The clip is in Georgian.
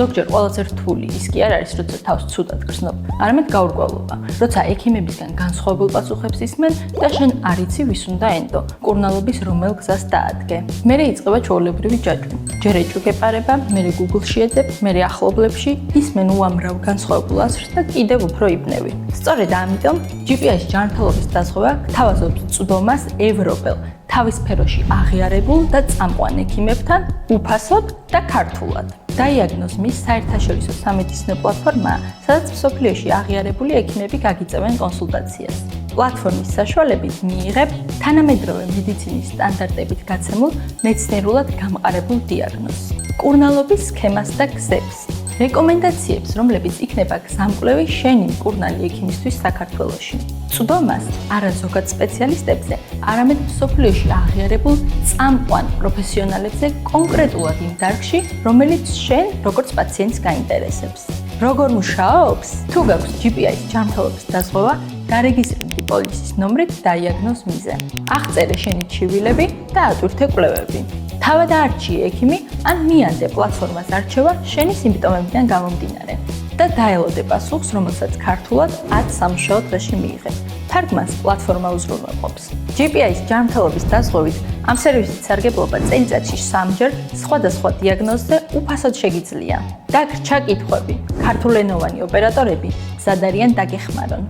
ზოგჯერ ყველაზე რთული ის კი არ არის, როცა თავს ცუდად გრძნობ, არამედ გაურკვევლობა. როცა ექიმებისგან განსხვავებულ პასუხებს ისმენ და შენ არ იცი ვის უნდა ენდო, მკურნალობის რომელ გზას დაადგე. მერე იწყება ჩვეულებრივი ჯაჭვი. ჯერ ეჭვგეპარება, მერე Google-ში ეძებ, მერე ახლობლებში ისმენ უამრავ განსხვავებულ აზრს და კიდევ უფრო იბნევი. სწორედ ამიტომ GPS ჯანმრთელობის დაზღვევა გთავაზობს წვდომას ევროპელ, თავის სფეროში აღიარებულ და წამყვან ექიმებთან უფასოდ და ქართულად. Diagnosmis საერთაშორისო სამედიცინო პლატფორმაა, სადაც მსოფლიოში აღიარებული ექიმები გაგიწევენ კონსულტაციას. პლატფორმის საშუალებით მიიღებ თანამედროვე მედიცინის სტანდარტებით გაცემულ მეცნიერულად გამყარებულ დიაგნოზს, მკურნალობის სქემას და გზებს, რეკომენდაციებს, რომლებიც იქნება გზამკვლევი შენი მკურნალი ექიმისთვის საქართველოში. წვდომას არა ზოგად სპეციალისტებზე, არამედ მსოფლიოში აღიარებულ წამყვან პროფესიონალებზე კონკრეტულად იმ დარგში, რომელიც შენ როგორც პაციენტს გაინტერესებს. როგორ მუშაობს? თუ გაქვს GPS ჯანმრთელობის დაზღვევა, გარეგისტრირდი პოლიციის ნომრით Diagnosmis-ზე. აღწერე შენი ჩივილები და ატვირთე კვლევები. თავად არჩიე ექიმი ან მიანდე პლატფორმას არჩევა შენი სიმპტომებიდან გამომდინარე და დაელოდე პასუხს, რომელსაც ქართულად 10 სამუშაო დღეში მიიღებ. თარგმანს პლატფორმა უზრუნველყოფს. GPS ჯანმრთელობის დაზღვევით ამ სერვისის სარგებლობა წელიწადში 3-ჯერ სხვადასხვა დიაგნოზზე უფასოდ შეგიძლია. და გრჩა კითხვები. ქართულენოვანი ოპერატორები მზად არიან დაგეხმარონ.